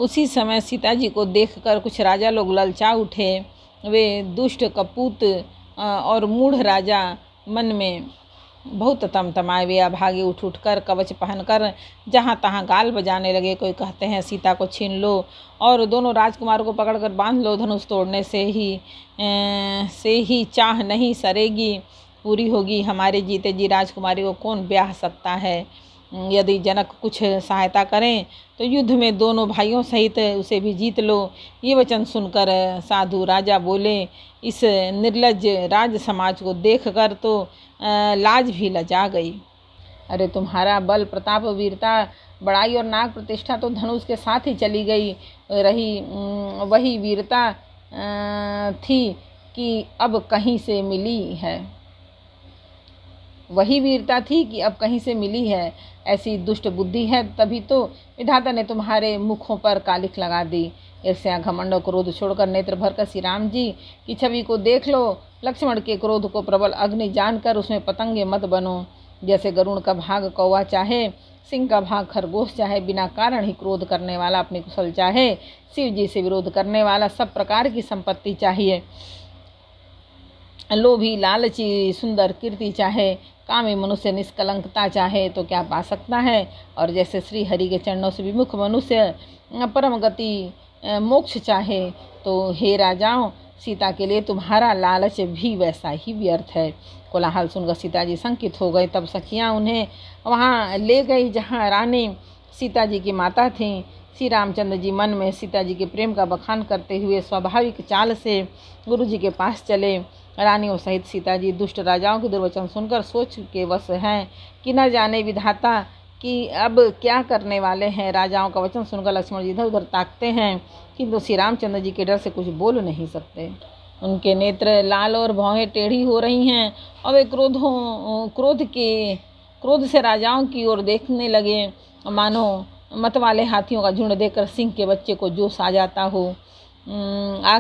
उसी समय सीता जी को देखकर कुछ राजा लोग ललचा उठे। वे दुष्ट कपूत और मूढ़ राजा मन में बहुत तमतमाए। वे अभागे उठ कर कवच पहनकर जहाँ तहाँ गाल बजाने लगे। कोई कहते हैं सीता को छीन लो और दोनों राजकुमारों को पकड़कर बांध लो, धनुष तोड़ने से ही चाह नहीं सरेगी पूरी होगी। हमारे जीते जी राजकुमारी को कौन ब्याह सकता है। यदि जनक कुछ सहायता करें तो युद्ध में दोनों भाइयों सहित उसे भी जीत लो। ये वचन सुनकर साधु राजा बोले, इस निर्लज्ज राज समाज को देखकर तो लाज भी लजा गई। अरे तुम्हारा बल प्रताप वीरता बड़ाई और नाग प्रतिष्ठा तो धनुष के साथ ही चली गई रही। वही वीरता थी कि अब कहीं से मिली है। वही वीरता थी कि अब कहीं से मिली है। ऐसी दुष्ट बुद्धि है तभी तो विधाता ने तुम्हारे मुखों पर कालिख लगा दी। ईर्ष्या घमंड और क्रोध छोड़कर नेत्र भरकर श्री राम जी की छवि को देख लो। लक्ष्मण के क्रोध को प्रबल अग्नि जानकर उसमें पतंगे मत बनो। जैसे गरुड़ का भाग कौवा चाहे, सिंह का भाग खरगोश चाहे, बिना कारण ही क्रोध करने वाला अपनी कुशल चाहे, शिव जी से विरोध करने वाला सब प्रकार की संपत्ति चाहिए। लोभी लालची सुंदर कीर्ति चाहे, कामी मनुष्य निष्कलंकता चाहे तो क्या पा सकता है। और जैसे श्री हरि के चरणों से विमुख मनुष्य परम गति मोक्ष चाहे तो हे राजाओं, सीता के लिए तुम्हारा लालच भी वैसा ही व्यर्थ है। कोलाहल सुनकर सीता जी शंकित हो गए। तब सखियाँ उन्हें वहाँ ले गई जहाँ रानी सीता जी की माता थीं। श्री रामचंद्र जी मन में सीता जी के प्रेम का बखान करते हुए स्वाभाविक चाल से गुरु जी के पास चले। रानियों सहित सीता जी दुष्ट राजाओं के दुर्वचन सुनकर सोच के वश हैं कि न जाने विधाता कि अब क्या करने वाले हैं। राजाओं का वचन सुनकर लक्ष्मण जी इधर उधर ताकते हैं किंतु श्री रामचंद्र जी के डर से कुछ बोल नहीं सकते। उनके नेत्र लाल और भौहें टेढ़ी हो रही हैं और वे क्रोध से राजाओं की ओर देखने लगे, मानो मत वाले हाथियों का झुंड देखकर सिंह के बच्चे को जोश आ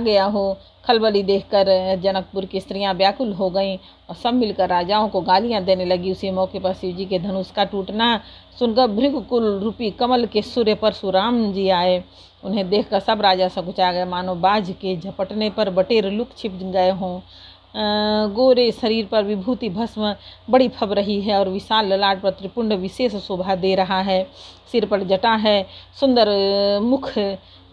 गया हो। खलबली देखकर जनकपुर की स्त्रियां व्याकुल हो गईं और सब मिलकर राजाओं को गालियां देने लगी। उसी मौके पर शिव जी के धनुष का टूटना सुनकर भृगुकुल रूपी कमल के सूर्य परशुराम जी आए। उन्हें देखकर सब राजा सकुचा गए, मानो बाज के झपटने पर बटेर लुक छिप गए हों। गोरे शरीर पर विभूति भस्म बड़ी फब रही है और विशाल ललाट पर त्रिपुंड विशेष शोभा दे रहा है। सिर पर जटा है, सुंदर मुख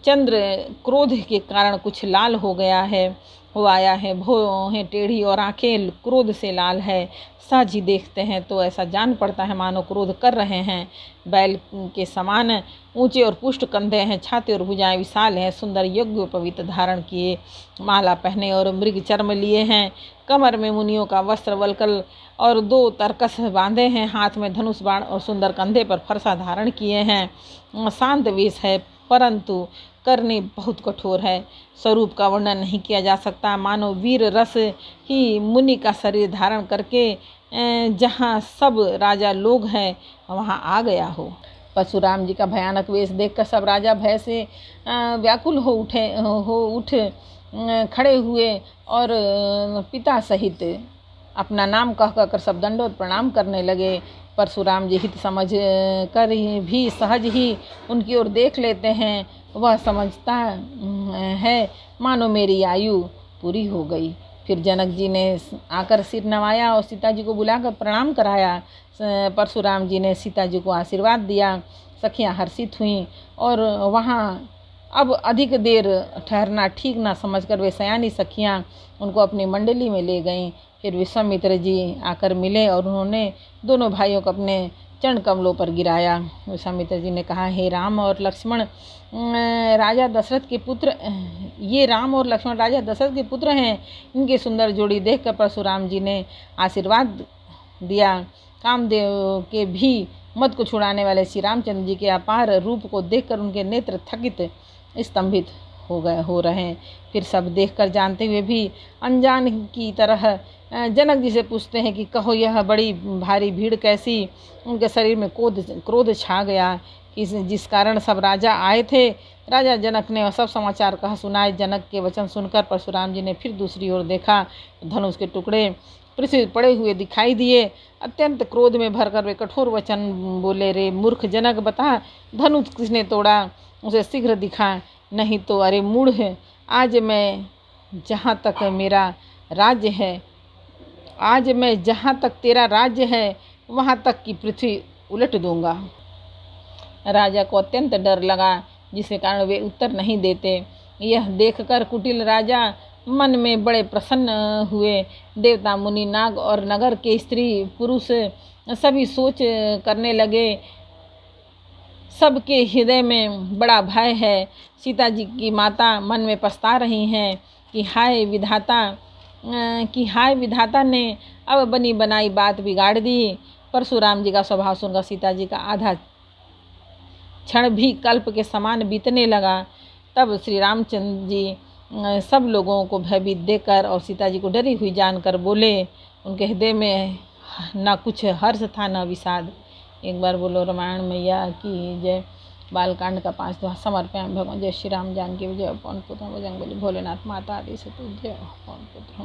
चंद्र क्रोध के कारण कुछ लाल हो आया है। भौहें टेढ़ी और आंखें क्रोध से लाल है। सहज ही देखते हैं तो ऐसा जान पड़ता है मानो क्रोध कर रहे हैं। बैल के समान ऊंचे और पुष्ट कंधे हैं, छाती और भुजाएं विशाल हैं। सुंदर योग्य पवित्र धारण किए, माला पहने और मृग चर्म लिए हैं। कमर में मुनियों का वस्त्र वलकल और 2 तरकस बांधे हैं। हाथ में धनुष बाण और सुंदर कंधे पर फरसा धारण किए हैं। शांत वेश है परंतु करनी बहुत कठोर है। स्वरूप का वर्णन नहीं किया जा सकता, मानो वीर रस ही मुनि का शरीर धारण करके जहाँ सब राजा लोग हैं वहाँ आ गया हो। परशुराम जी का भयानक वेश देखकर सब राजा भय से व्याकुल हो उठ खड़े हुए और पिता सहित अपना नाम कह सब दंडोत प्रणाम करने लगे। परशुराम जी हित समझ कर भी सहज ही उनकी ओर देख लेते हैं। वह समझता है मानो मेरी आयु पूरी हो गई। फिर जनक जी ने आकर सिर नवाया और सीता जी को बुलाकर प्रणाम कराया। परशुराम जी ने सीता जी को आशीर्वाद दिया। सखियाँ हर्षित हुईं और वहाँ अब अधिक देर ठहरना ठीक ना समझकर वे सयानी सखियाँ उनको अपनी मंडली में ले गईं। फिर विश्वामित्र जी आकर मिले और उन्होंने दोनों भाइयों को अपने चरण कमलों पर गिराया। विश्वामित्र जी ने कहा, हे राम और लक्ष्मण राजा दशरथ के पुत्र, ये राम और लक्ष्मण राजा दशरथ के पुत्र हैं। इनकी सुंदर जोड़ी देखकर परशुराम जी ने आशीर्वाद दिया। कामदेव के भी मत को छुड़ाने वाले श्री रामचंद्र जी के अपार रूप को देखकर उनके नेत्र थकित स्तंभित हो रहे हैं। फिर सब देखकर जानते हुए भी अनजान की तरह जनक जी से पूछते हैं कि कहो यह बड़ी भारी भीड़ कैसी। उनके शरीर में क्रोध छा गया जिस कारण सब राजा आए थे। राजा जनक ने सब समाचार कहा सुनाए। जनक के वचन सुनकर परशुराम जी ने फिर दूसरी ओर देखा। धनुष के टुकड़े पृथ्वी पड़े हुए दिखाई दिए। अत्यंत क्रोध में भरकर वे कठोर वचन बोले, रे मूर्ख जनक, बता धनुष किसने तोड़ा। उसे शीघ्र दिखा, नहीं तो अरे मूढ़, आज मैं जहाँ तक मेरा राज्य है, आज मैं जहाँ तक तेरा राज्य है वहाँ तक की पृथ्वी उलट दूंगा। राजा को अत्यंत डर लगा, जिसके कारण वे उत्तर नहीं देते। यह देखकर कुटिल राजा मन में बड़े प्रसन्न हुए। देवता, मुनि, नाग और नगर के स्त्री पुरुष सभी सोच करने लगे, सबके हृदय में बड़ा भय है। सीता जी की माता मन में पछता रही हैं कि हाय विधाता ने अब बनी बनाई बात बिगाड़ दी। परशुराम जी का स्वभाव सुनकर सीता जी का आधा क्षण भी कल्प के समान बीतने लगा। तब श्री रामचंद्र जी सब लोगों को भयभीत देकर और सीता जी को डरी हुई जानकर बोले। उनके हृदय में न कुछ हर्ष था न विषाद। एक बार बोलो रामायण मैया की जय। बालकांड का 5 दोहा समर्पयामि भगवान। जय श्री राम जानकी विजय। पवन पुत्र बजरंग बली। भोलेनाथ माता आदि सतु जय। पवन पुत्र